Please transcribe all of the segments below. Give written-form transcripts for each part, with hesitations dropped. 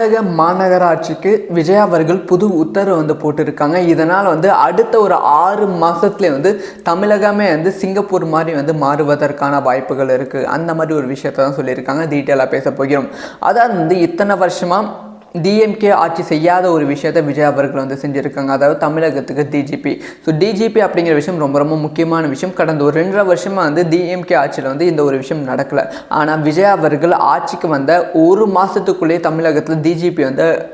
தமிழக மாநகராட்சிக்கு விஜய் அவர்கள் புது உத்தரவு போட்டிருக்காங்க. இதனால் அடுத்த ஒரு 6 மாதத்துலேயே தமிழகமே சிங்கப்பூர் மாதிரி மாறுவதற்கான வாய்ப்புகள் இருக்குது. அந்த மாதிரி ஒரு விஷயத்தை தான் சொல்லியிருக்காங்க. டீட்டெயிலாக பேச போகிறோம். அதாவது இத்தனை வருஷமாக டிஎம்கே ஆட்சி செய்யாத ஒரு விஷயத்தை விஜய் அவர்கள் செஞ்சுருக்காங்க. அதாவது தமிழகத்துக்கு டிஜிபி. ஸோ டிஜிபி அப்படிங்கிற விஷயம் ரொம்ப ரொம்ப முக்கியமான விஷயம். கடந்த ஒரு 2.5 வருஷமாக டிஎம்கே ஆட்சியில் இந்த ஒரு விஷயம் நடக்கலை. ஆனால் விஜய் அவர்கள் ஆட்சிக்கு வந்த ஒரு மாதத்துக்குள்ளேயே தமிழகத்தில் டிஜிபி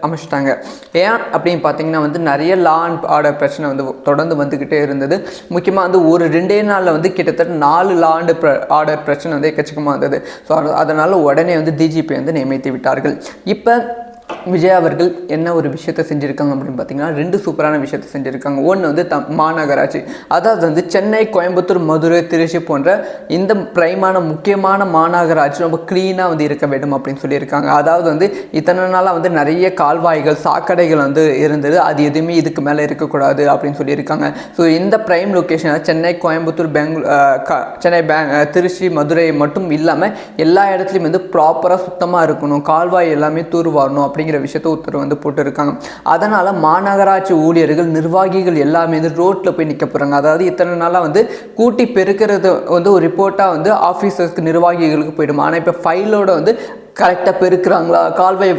அமைச்சிட்டாங்க. ஏன் அப்படின்னு பார்த்தீங்கன்னா நிறைய லா அண்ட் ஆர்டர் பிரச்சனை தொடர்ந்து வந்துக்கிட்டே இருந்தது. முக்கியமாக ஒரு 2 நாளில் கிட்டத்தட்ட 4 லா அண்ட் ஆர்டர் பிரச்சனை எக்கச்சக்கமாக இருந்தது. ஸோ அதனால் உடனே டிஜிபி நியமித்து விட்டார்கள். இப்போ விஜய் அவர்கள் என்ன ஒரு விஷயத்தை செஞ்சுருக்காங்க அப்படின்னு பார்த்தீங்கன்னா 2 சூப்பரான விஷயத்தை செஞ்சுருக்காங்க. ஒன்று மாநகராட்சி, அதாவது சென்னை, கோயம்புத்தூர், மதுரை, திருச்சி போன்ற இந்த பிரைமான முக்கியமான மாநகராட்சி ரொம்ப க்ளீனாக இருக்க வேண்டும் அப்படின்னு சொல்லியிருக்காங்க. அதாவது இத்தனை நாளாக நிறைய கால்வாய்கள், சாக்கடைகள் இருந்தது. அது எதுவுமே இதுக்கு மேலே இருக்கக்கூடாது அப்படின்னு சொல்லியிருக்காங்க. ஸோ இந்த பிரைம் லொக்கேஷன் சென்னை, கோயம்புத்தூர், சென்னை, திருச்சி, மதுரை மட்டும் இல்லாமல் எல்லா இடத்துலையும் ப்ராப்பராக சுத்தமாக இருக்கணும், கால்வாய் எல்லாமே தூர்வாரணும் அப்படிங்கிற விஷயத்தை உத்தரவு போட்டிருக்காங்க. அதனால மாநகராட்சி ஊழியர்கள், நிர்வாகிகள் எல்லாமே ரோட்ல போய் நிற்க போறாங்க. அதாவது இத்தனை நாளா கூட்டி பெருக்கிறது ஒரு ரிப்போர்ட்டா ஆஃபீஸர்ஸ்க்கு, நிர்வாகிகளுக்கு போயிடும். ஆனால் இப்போ ஃபைலோட கரெக்டாக பெருக்கிறாங்களா, கால்வாய்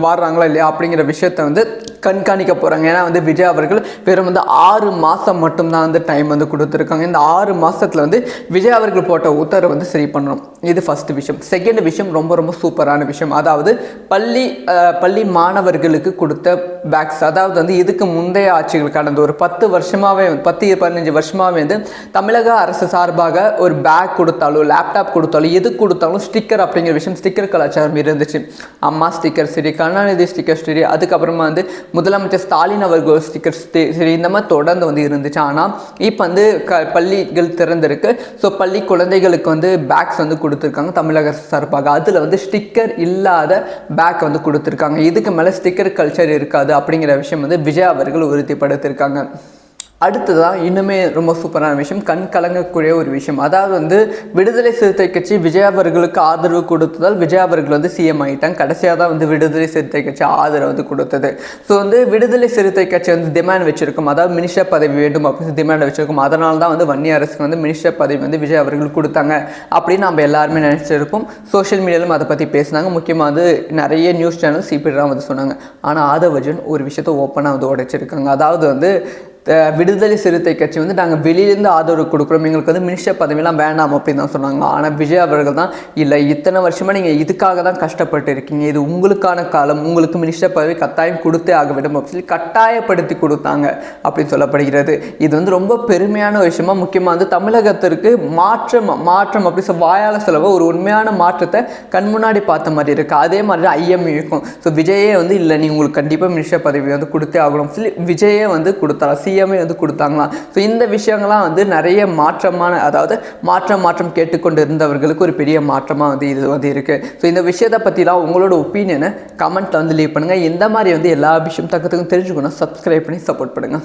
வாடுறாங்களா இல்லையா அப்படிங்கிற விஷயத்தை கண்காணிக்க போகிறாங்க. ஏன்னா விஜய் அவர்கள் வெறும் 6 மாதம் மட்டும்தான் டைம் கொடுத்துருக்காங்க. இந்த 6 மாதத்தில் விஜய் அவர்கள் போட்ட உத்தரவு சரி பண்ணணும். இது ஃபஸ்ட்டு விஷயம். செகண்ட் விஷயம் ரொம்ப ரொம்ப சூப்பரான விஷயம். அதாவது பள்ளி மாணவர்களுக்கு கொடுத்த பேக்ஸ், அதாவது இதுக்கு முந்தைய ஆட்சிகள் கடந்த ஒரு 10 வருஷமாகவே 10-15 வருஷமாகவே தமிழக அரசு சார்பாக ஒரு பேக் கொடுத்தாலும், லேப்டாப் கொடுத்தாலும், எது கொடுத்தாலும் ஸ்டிக்கர் அப்படிங்கிற விஷயம், ஸ்டிக்கர் கலாச்சாரம் இருந்துச்சு. அம்மா ஸ்டிக்கர் சரி, கருணாநிதி ஸ்டிக்கர் சரி, அதுக்கப்புறமா முதலமைச்சர் ஸ்டாலின் அவர்கள் ஸ்டிக்கர் சரி, இந்த மாதிரி தொடர்ந்து இருந்துச்சு. ஆனால் இப்போ பள்ளிகள் திறந்திருக்கு. ஸோ பள்ளி குழந்தைகளுக்கு பேக்ஸ் கொடுத்துருக்காங்க தமிழக அரசு சார்பாக. அதில் ஸ்டிக்கர் இல்லாத பேக் கொடுத்துருக்காங்க. இதுக்கு மேலே ஸ்டிக்கர் கல்ச்சர் இருக்காது அப்படிங்கிற விஷயம் விஜய் அவர்கள் உறுதிப்படுத்தியிருக்காங்க. அடுத்ததான் இன்னுமே ரொம்ப சூப்பரான விஷயம், கண் கலங்கக்கூடிய ஒரு விஷயம். அதாவது விடுதலை சிறுத்தை கட்சி விஜய் அவர்களுக்கு ஆதரவு கொடுத்ததால் விஜய் அவர்கள் சிஎம் ஆகிட்டாங்க. கடைசியாக தான் விடுதலை சிறுத்தை கட்சி ஆதரவு கொடுத்தது. ஸோ விடுதலை சிறுத்தை கட்சி டிமாண்ட் வச்சிருக்கும், அதாவது மினிஸ்டர் பதவி வேண்டும் அப்படின்னு டிமாண்ட் வச்சிருக்கும். அதனால தான் வன்னி அரசுக்கு மினிஸ்டர் பதவி விஜய் அவர்கள் கொடுத்தாங்க அப்படின்னு நம்ம எல்லாருமே நினச்சிருப்போம். சோஷியல் மீடியாலும் அதை பற்றி பேசினாங்க. முக்கியமாக நிறைய நியூஸ் சேனல் சிபிதான் சொன்னாங்க. ஆனால் ஆதவர்ஜன் ஒரு விஷயத்தை ஓப்பனாக உடைச்சிருக்காங்க. அதாவது விடுதலை சிறுத்தை கட்சி நாங்கள் வெளியிலேருந்து ஆதரவு கொடுக்குறோம், எங்களுக்கு மினிஸ்டர் பதவியெல்லாம் வேண்டாம் அப்படின்னு தான் சொன்னாங்க. ஆனால் விஜய் அவர்கள் தான் இல்லை, இத்தனை வருஷமாக நீங்கள் இதுக்காக தான் கஷ்டப்பட்டு இருக்கீங்க, இது உங்களுக்கான காலம், உங்களுக்கு மினிஸ்டர் பதவி கட்டாயம் கொடுத்தே ஆக வேண்டும் அப்படின்னு சொல்லி கட்டாயப்படுத்தி கொடுத்தாங்க அப்படின்னு சொல்லப்படுகிறது. இது ரொம்ப பெருமையான விஷயமா. முக்கியமாக தமிழகத்திற்கு மாற்றம் அப்படி வாயால் செலவு ஒரு உண்மையான மாற்றத்தை கண் முன்னாடி பார்த்த மாதிரி இருக்குது. அதே மாதிரி தான் ஐஎம்இ இருக்கும். ஸோ விஜயே இல்லை, நீ உங்களுக்கு கண்டிப்பாக மினிஸ்டர் பதவி கொடுத்தே ஆகணும் சொல்லி விஜயே கொடுத்தாரா, சிஎம்ஏ கொடுத்தாங்களாம். ஸோ இந்த விஷயங்கள்லாம் நிறைய மாற்றமான, அதாவது மாற்றம் கேட்டுக்கொண்டு இருந்தவர்களுக்கு ஒரு பெரிய மாற்றமாக இது இருக்குது. ஸோ இந்த விஷயத்தை பற்றிலாம் உங்களோட ஒப்பீனியனை கமெண்ட்டில் லீவ் பண்ணுங்கள். இந்த மாதிரி எல்லா விஷயம் தக்கத்துக்கும் தெரிஞ்சுக்கணும். சப்ஸ்கிரைப் பண்ணி சப்போர்ட் பண்ணுங்கள்.